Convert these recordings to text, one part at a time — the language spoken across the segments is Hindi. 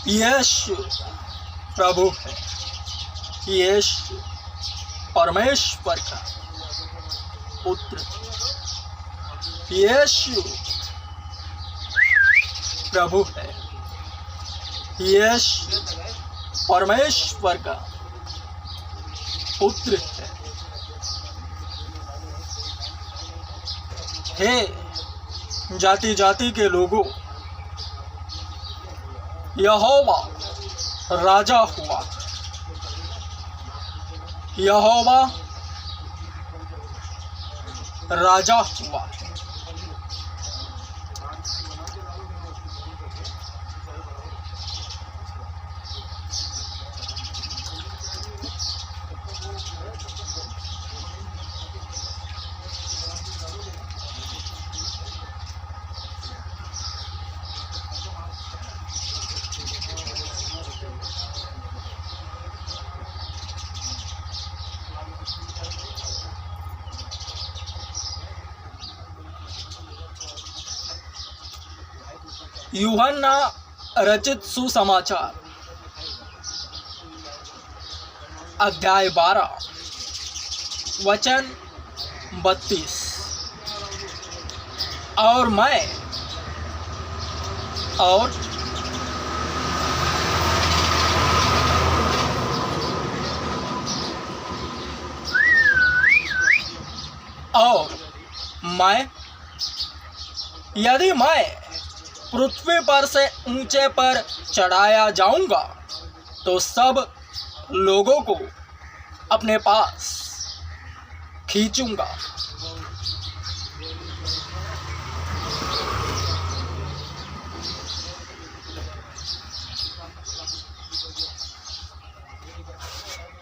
यीशु प्रभु है। यीशु परमेश्वर का पुत्र। यीशु प्रभु है। यीशु परमेश्वर का पुत्र है। हे जाति जाति के लोगों, यहोवा राजा हुआ। यहोवा राजा हुआ। यूहन्ना रचित सुसमाचार अध्याय 12 वचन 32। और मैं यदि मैं पृथ्वी पर से ऊंचे पर चढ़ाया जाऊंगा तो सब लोगों को अपने पास खींचूंगा।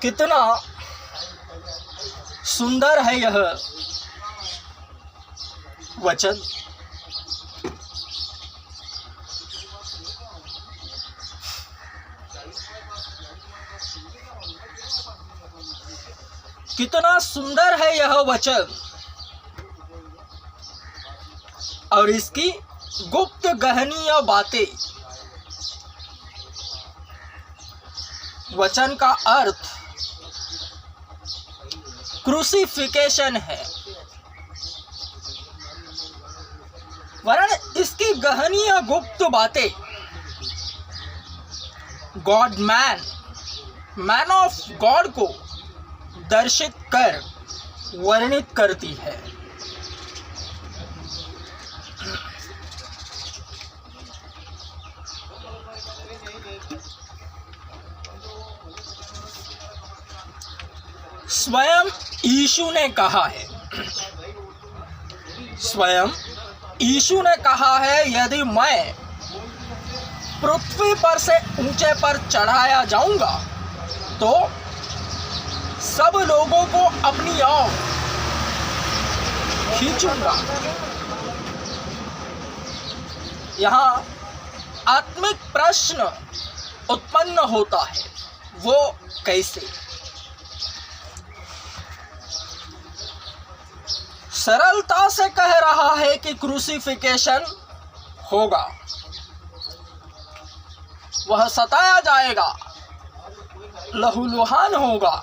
कितना सुंदर है यह वचन। कितना सुंदर है यह वचन और इसकी गुप्त गहनीय बातें। वचन का अर्थ क्रूसिफिकेशन है, वरन इसकी गहनीय गुप्त बातें गॉड मैन ऑफ गॉड को दर्शित कर वर्णित करती है। स्वयं यीशु ने कहा है, यदि मैं पृथ्वी पर से ऊंचे पर चढ़ाया जाऊंगा तो सब लोगों को अपनी ओर खींचूंगा। यहाँ आत्मिक प्रश्न उत्पन्न होता है, वो कैसे? सरलता से कह रहा है कि क्रूसिफिकेशन होगा, वह सताया जाएगा, लहूलुहान होगा।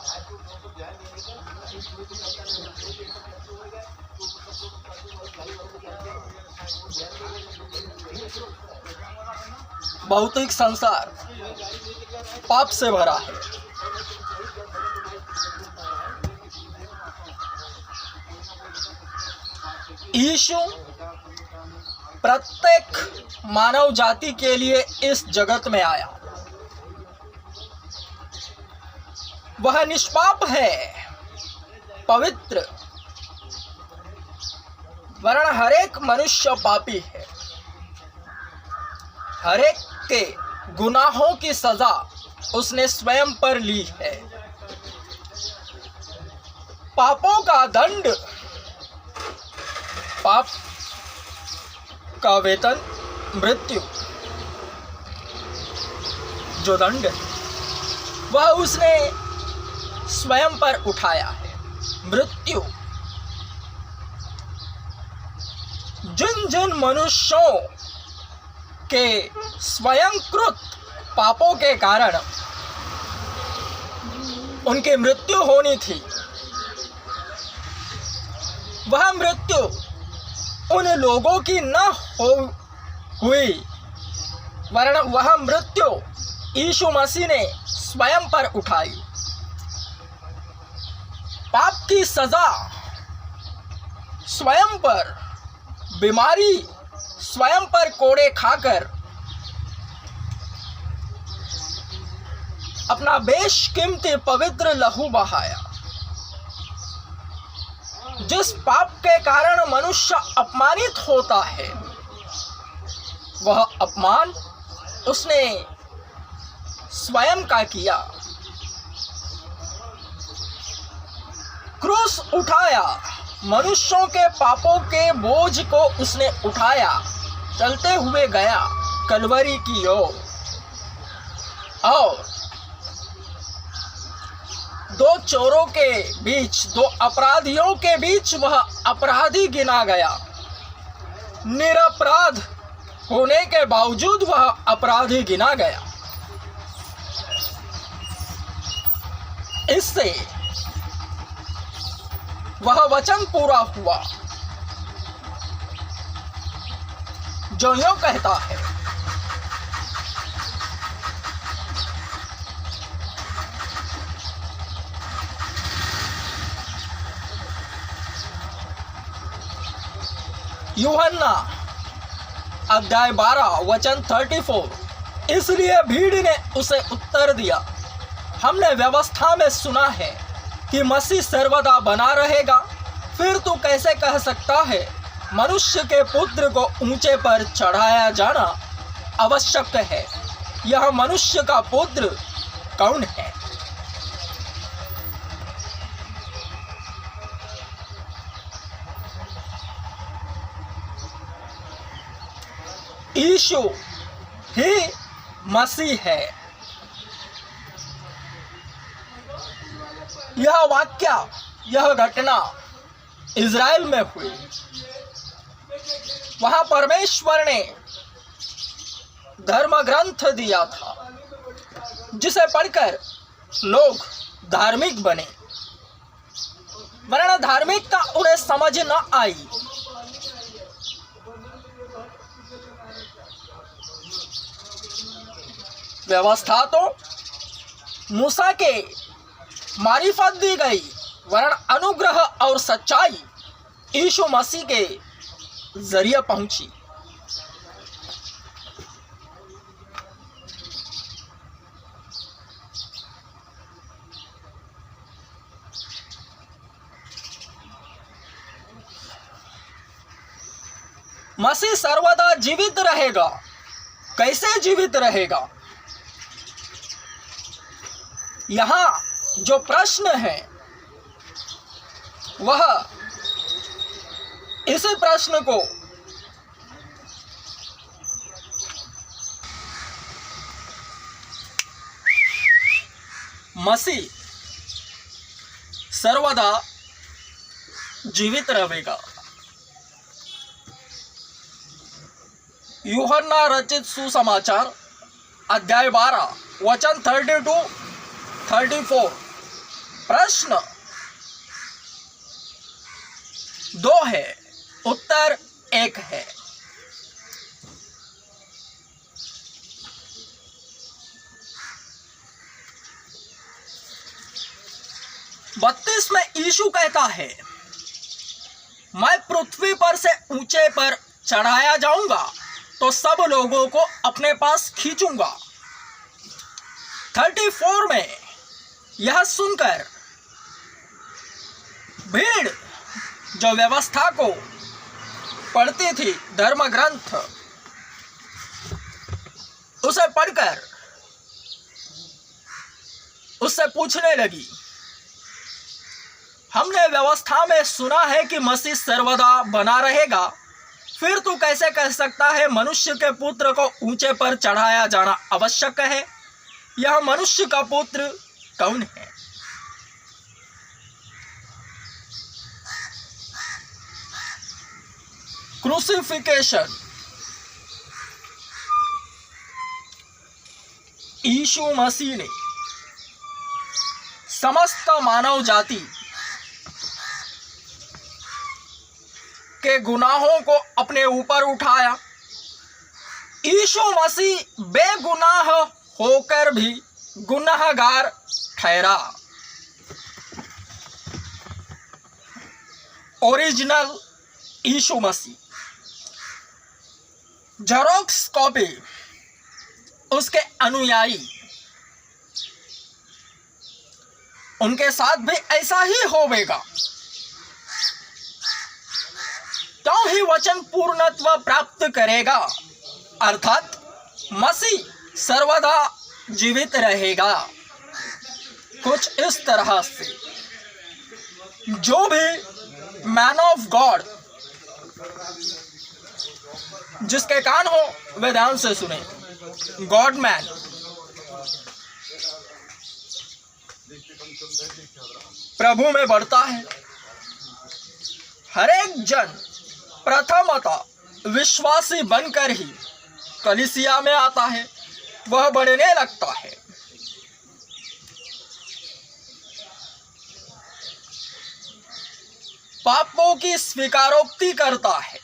भौतिक संसार पाप से भरा है। यीशु प्रत्येक मानव जाति के लिए इस जगत में आया। वह निष्पाप है, पवित्र, वरन हरेक मनुष्य पापी है। हरेक के गुनाहों की सजा उसने स्वयं पर ली है। पापों का दंड, पाप का वेतन मृत्यु, जो दंड वह उसने स्वयं पर उठाया है। मृत्यु जिन जिन मनुष्यों के स्वयंकृत पापों के कारण उनकी मृत्यु होनी थी, वह मृत्यु उन लोगों की न हुई, वरन वह मृत्यु यीशु मसीह ने स्वयं पर उठाई। पाप की सजा स्वयं पर, बीमारी स्वयं पर कोड़े खाकर अपना बेशकीमती पवित्र लहू बहाया। जिस पाप के कारण मनुष्य अपमानित होता है, वह अपमान उसने स्वयं का किया। क्रूस उठाया, मनुष्यों के पापों के बोझ को उसने उठाया, चलते हुए गया कलवरी की ओर, और दो चोरों के बीच, दो अपराधियों के बीच वह अपराधी गिना गया। निरपराध होने के बावजूद वह अपराधी गिना गया। इससे वह वचन पूरा हुआ जो यूं कहता है, यूहन्ना अध्याय 12 वचन 34। इसलिए भीड़ ने उसे उत्तर दिया, हमने व्यवस्था में सुना है कि मसीह सर्वदा बना रहेगा, फिर तू कैसे कह सकता है मनुष्य के पुत्र को ऊंचे पर चढ़ाया जाना आवश्यक है? यह मनुष्य का पुत्र कौन है? यीशु ही मसीह है। यह वाक्य, यह घटना इज़राइल में हुई। वहां परमेश्वर ने धर्म ग्रंथ दिया था, जिसे पढ़कर लोग धार्मिक बने, वरना धार्मिकता उन्हें समझ न आई। व्यवस्था तो मूसा के मारिफत दी गई, वरन अनुग्रह और सच्चाई यीशु मसीह के जरिए पहुंची। मसीह सर्वदा जीवित रहेगा। कैसे जीवित रहेगा? यहां जो प्रश्न है वह इस प्रश्न को मसीह सर्वदा जीवित रहेगा। यूहन्ना रचित सुसमाचार अध्याय 12 वचन 32-34। प्रश्न 2 है, उत्तर 1 है। बत्तीस में यीशु कहता है, मैं पृथ्वी पर से ऊंचे पर चढ़ाया जाऊंगा तो सब लोगों को अपने पास खींचूंगा। 34 में यह सुनकर भीड़ जो व्यवस्था को पढ़ती थी, धर्म ग्रंथ, उसे पढ़कर उससे पूछने लगी, हमने व्यवस्था में सुना है कि मसीह सर्वदा बना रहेगा, फिर तू कैसे कह सकता है मनुष्य के पुत्र को ऊंचे पर चढ़ाया जाना आवश्यक है? यह मनुष्य का पुत्र कौन है? क्रूसिफिकेशन। यीशु मसीह ने समस्त मानव जाति के गुनाहों को अपने ऊपर उठाया। यीशु मसीह बेगुनाह होकर भी गुनाहगार ठहरा। ओरिजिनल यीशु मसीह, जेरोक्स कॉपी उसके अनुयायी, उनके साथ भी ऐसा ही होवेगा। क्यों ही वचन पूर्णत्व प्राप्त करेगा, अर्थात मसीह सर्वदा जीवित रहेगा। कुछ इस तरह से जो भी मैन ऑफ गॉड, जिसके कान हो वे ध्यान से सुने, गॉड मैन प्रभु में बढ़ता है। हर एक जन प्रथमतः विश्वासी बनकर ही कलीसिया में आता है, वह बढ़ने लगता है। पापों की स्वीकारोक्ति करता है,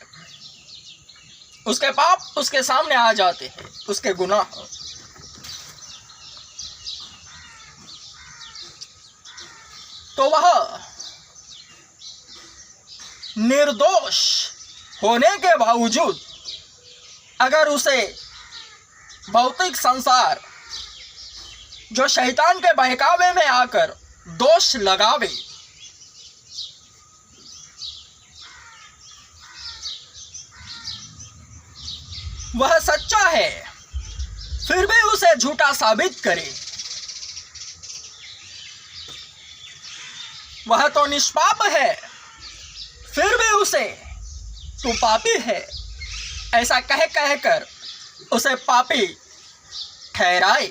उसके पाप उसके सामने आ जाते हैं, उसके गुनाह। तो वह निर्दोष होने के बावजूद अगर उसे भौतिक संसार जो शैतान के बहकावे में आकर दोष लगावे, वह सच्चा है फिर भी उसे झूठा साबित करे, वह तो निष्पाप है फिर भी उसे तू पापी है ऐसा कह कहकर उसे पापी ठहराए,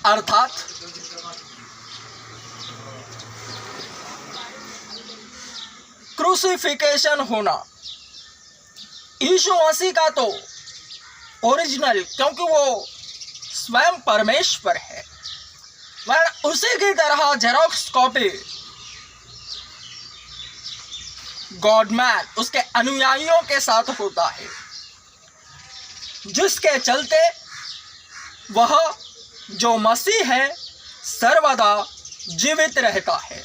अर्थात क्रूसिफिकेशन होना। यीशु मसीह का तो ओरिजिनल, क्योंकि वो स्वयं परमेश्वर है, वह उसी की तरह जेरोक्स कॉपी गॉड मैन उसके अनुयायियों के साथ होता है, जिसके चलते वह जो मसीह है सर्वदा जीवित रहता है।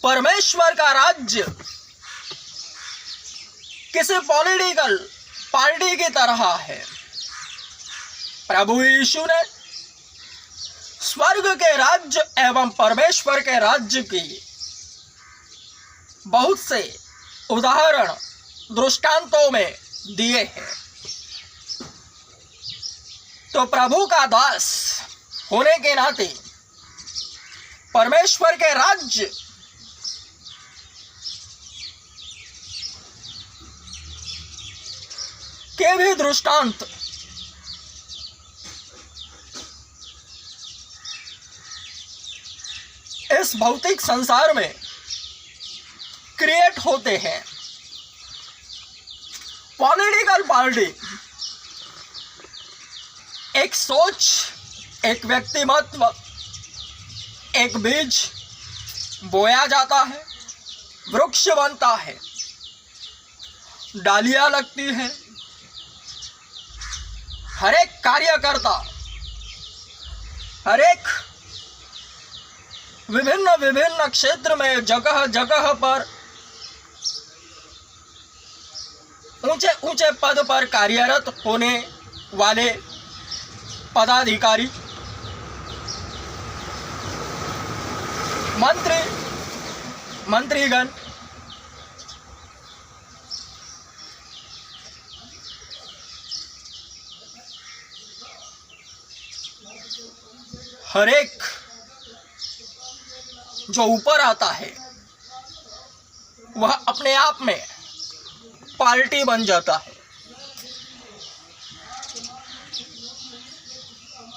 परमेश्वर का राज्य किसी पॉलिटिकल पार्टी की तरह है। प्रभु यीशु ने स्वर्ग के राज्य एवं परमेश्वर के राज्य की बहुत से उदाहरण दृष्टांतों में दिए हैं। तो प्रभु का दास होने के नाते परमेश्वर के राज्य के भी दृष्टांत इस भौतिक संसार में क्रिएट होते हैं। पॉलिटिकल पार्टी एक सोच, एक व्यक्तिमत्व, एक बीज बोया जाता है, वृक्ष बनता है, डालियां लगती है। हर एक कार्यकर्ता, हर एक विभिन्न विभिन्न क्षेत्र में जगह जगह पर ऊंचे ऊंचे पद पर कार्यरत होने वाले पदाधिकारी, मंत्रीगण हर एक जो ऊपर आता है वह अपने आप में पार्टी बन जाता है।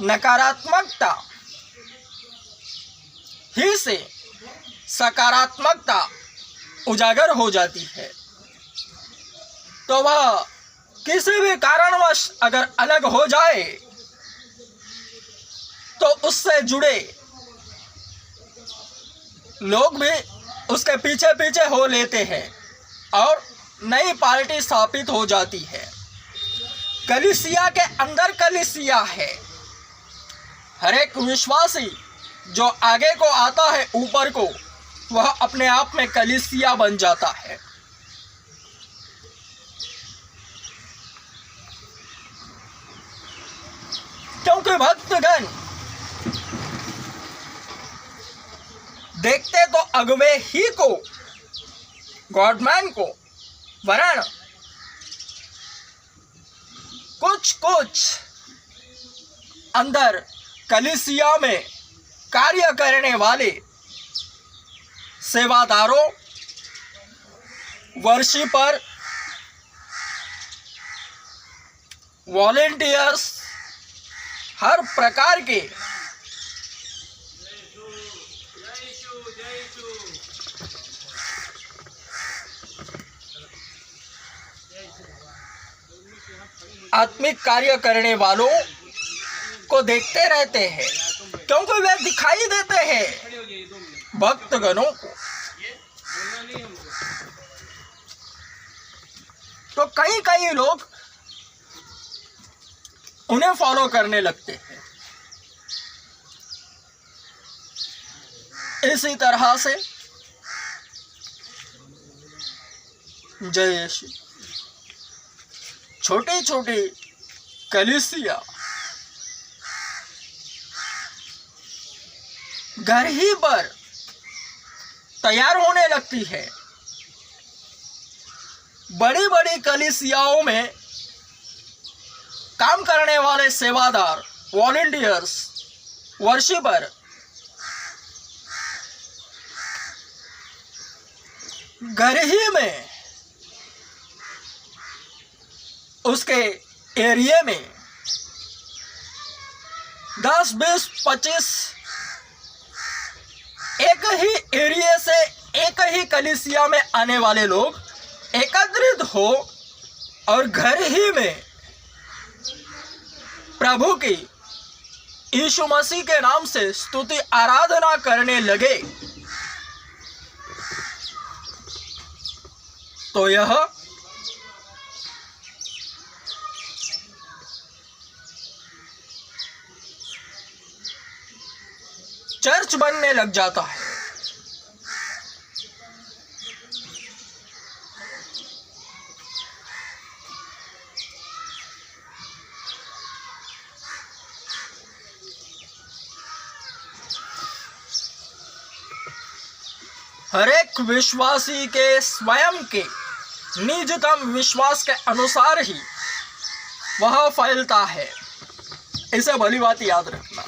नकारात्मकता ही से सकारात्मकता उजागर हो जाती है, तो वह किसी भी कारणवश अगर अलग हो जाए तो उससे जुड़े लोग भी उसके पीछे पीछे हो लेते हैं और नई पार्टी स्थापित हो जाती है। कलीसिया के अंदर कलीसिया है। हर एक विश्वासी जो आगे को आता है ऊपर को, वह अपने आप में कलीसिया बन जाता है। क्योंकि भक्तगण देखते तो अगवे ही को, गॉडमैन को, वरन कुछ कुछ अंदर कलीसिया में कार्य करने वाले सेवादारों, वर्शिपर, वॉलेंटियर्स, हर प्रकार के आत्मिक कार्य करने वालों को देखते रहते हैं, क्योंकि वे दिखाई देते हैं भक्तगणों को। तो कई कई लोग उन्हें फॉलो करने लगते हैं। इसी तरह से जय यीशु, छोटी छोटी कलीसिया घर ही पर तैयार होने लगती है। बड़ी बड़ी कलीसियाओं में काम करने वाले सेवादार, वॉलंटियर्स, वर्शिपर घर ही में, उसके एरिया में 10, 20, 25 एक ही एरिया से एक ही कलीसिया में आने वाले लोग एकत्रित हो और घर ही में प्रभु की, यीशु मसीह के नाम से स्तुति आराधना करने लगे, तो यह चर्च बनने लग जाता है। हर एक विश्वासी के स्वयं के निजतम विश्वास के अनुसार ही वह फैलता है। इसे भली बात याद रखना।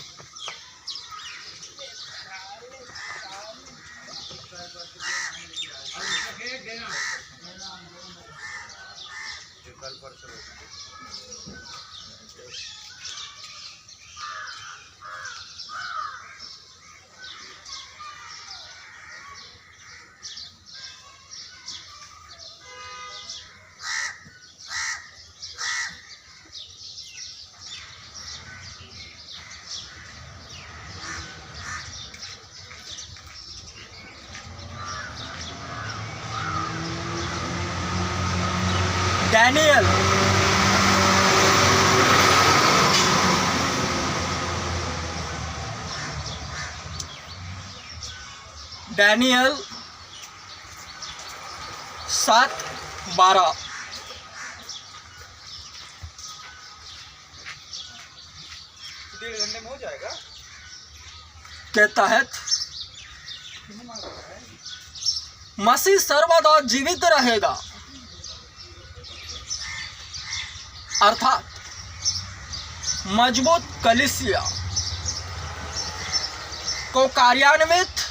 डैनियल 7:12 1.5 घंटे में हो जाएगा के तहत मसीह सर्वदा जीवित रहेगा, अर्थात मजबूत कलीसिया को कार्यान्वित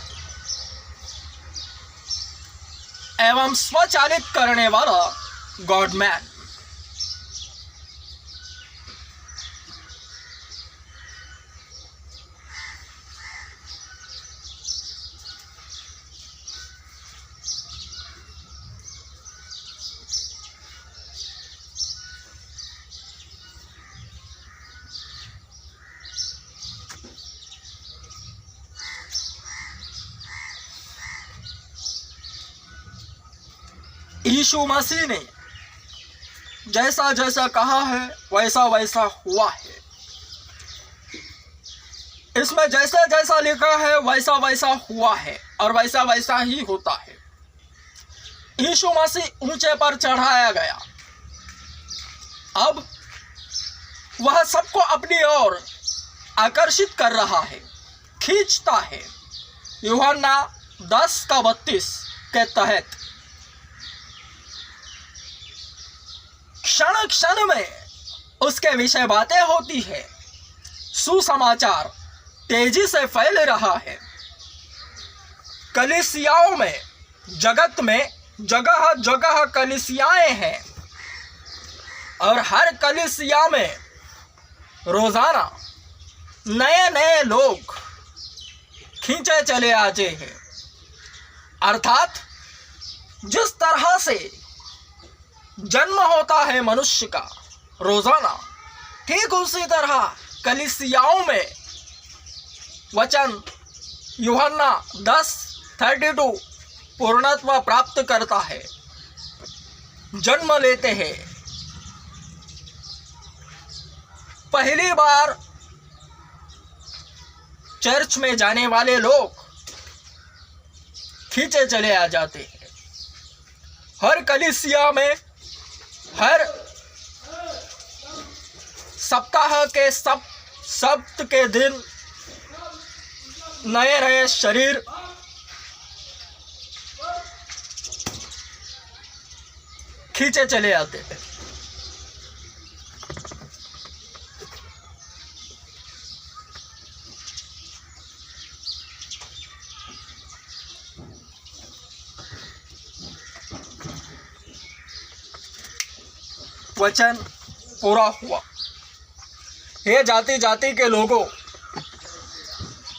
एवं स्वचालित करने वाला गॉडमैन यीशु मसीह ने जैसा जैसा कहा है वैसा वैसा हुआ है। इसमें जैसा जैसा लिखा है वैसा वैसा हुआ है और वैसा वैसा ही होता है। यीशु मसीह ऊंचे पर चढ़ाया गया, अब वह सबको अपनी ओर आकर्षित कर रहा है, खींचता है। यूहन्ना 10:32 के तहत क्षण क्षण में उसके विषय बातें होती है। सुसमाचार तेजी से फैल रहा है। कलीसियाओं में, जगत में जगह जगह कलीसियाएं हैं और हर कलीसिया में रोजाना नए नए लोग खींचे चले आते हैं। अर्थात जिस तरह से जन्म होता है मनुष्य का रोजाना, ठीक उसी तरह कलीसियाओं में वचन यूहन्ना 10:32 पूर्णत्व प्राप्त करता है, जन्म लेते हैं। पहली बार चर्च में जाने वाले लोग खींचे चले आ जाते हैं। हर कलीसिया में हर सप्ताह के सप्त के दिन नए नए शरीर खींचे चले आते हैं। वचन पूरा हुआ। हे जाति जाति के लोगों,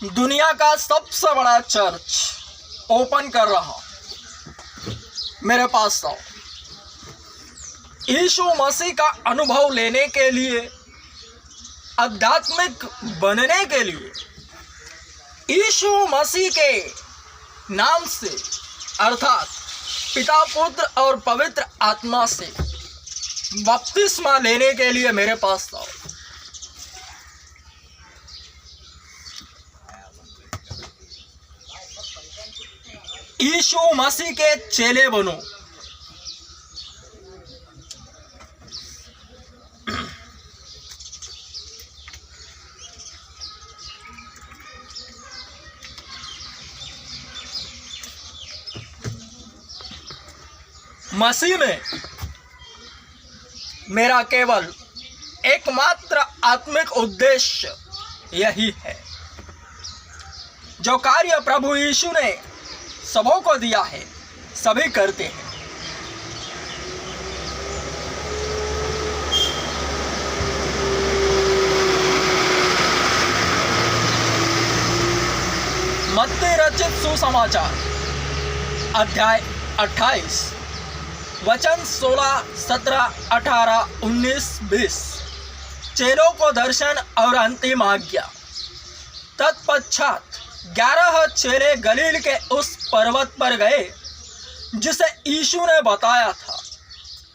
दुनिया का सबसे बड़ा चर्च ओपन कर रहा, मेरे पास आओ। यीशु मसीह का अनुभव लेने के लिए, आध्यात्मिक बनने के लिए, यीशु मसीह के नाम से अर्थात पिता, पुत्र और पवित्र आत्मा से बपतिस्मा लेने के लिए मेरे पास आओ। यीशु मसीह के चेले बनो। मसीह में मेरा केवल एकमात्र आत्मिक उद्देश्य यही है। जो कार्य प्रभु यीशु ने सबों को दिया है, सभी करते हैं। मत्ती रचित सुसमाचार अध्याय 28 वचन 16, 17, 18, 19, 20। चेलों को दर्शन और अंतिम आज्ञा। तत्पश्चात 11 चेले गलील के उस पर्वत पर गए जिसे यीशु ने बताया था,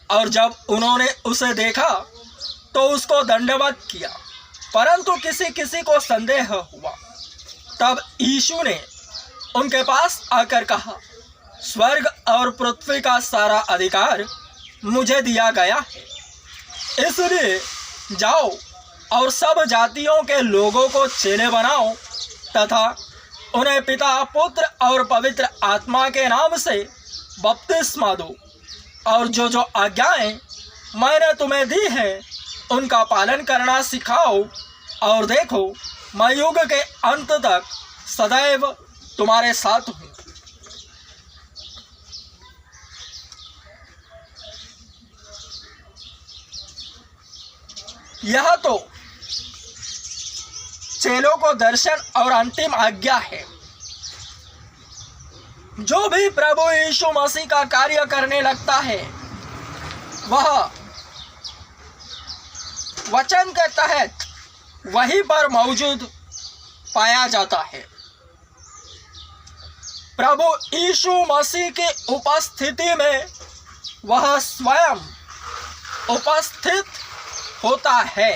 और जब उन्होंने उसे देखा तो उसको दंडवत किया, परंतु किसी किसी को संदेह हुआ। तब यीशु ने उनके पास आकर कहा, स्वर्ग और पृथ्वी का सारा अधिकार मुझे दिया गया है, इसलिए जाओ और सब जातियों के लोगों को चेले बनाओ तथा उन्हें पिता, पुत्र और पवित्र आत्मा के नाम से बपतिस्मा दो, और जो जो आज्ञाएं मैंने तुम्हें दी है उनका पालन करना सिखाओ, और देखो मैं युग के अंत तक सदैव तुम्हारे साथ हूँ। यह तो चेलों को दर्शन और अंतिम आज्ञा है। जो भी प्रभु यीशु मसीह का कार्य करने लगता है वह वचन के तहत वहीं पर मौजूद पाया जाता है। प्रभु यीशु मसीह की उपस्थिति में वह स्वयं उपस्थित होता है।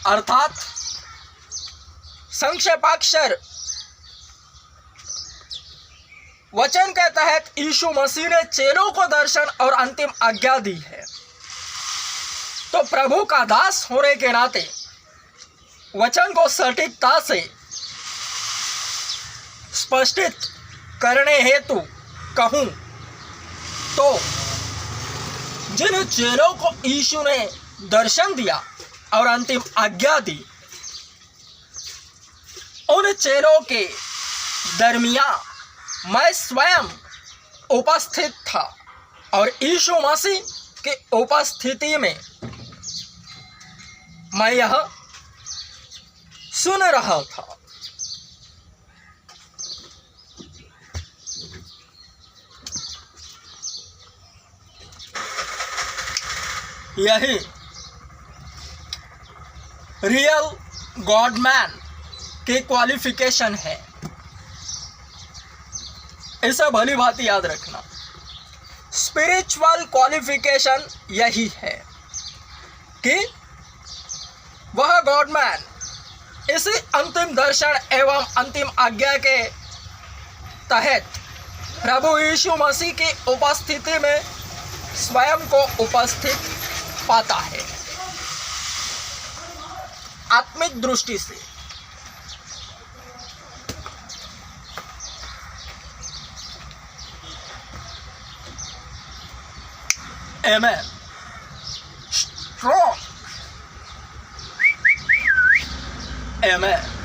अर्थात संक्षेपाक्षर वचन के तहत यीशु मसीह ने चेलों को दर्शन और अंतिम आज्ञा दी है। तो प्रभु का दास होने के नाते वचन को सटीकता से स्पष्टित करने हेतु कहूं तो जिन चेलों को यीशु ने दर्शन दिया और अंतिम आज्ञा दी, उन चेलों के दरमियान मैं स्वयं उपस्थित था और यीशु मसीह के उपस्थिति में मैं यह सुन रहा था। यही रियल गॉड मैन की क्वालिफिकेशन है। इसे भली भांति याद रखना। स्पिरिचुअल क्वालिफिकेशन यही है कि वह गॉड मैन इसी अंतिम दर्शन एवं अंतिम आज्ञा के तहत प्रभु यीशु मसीह की उपस्थिति में स्वयं को उपस्थित पाता है। आत्मिक दृष्टि से आमेन। स्ट्रॉन्ग आमेन।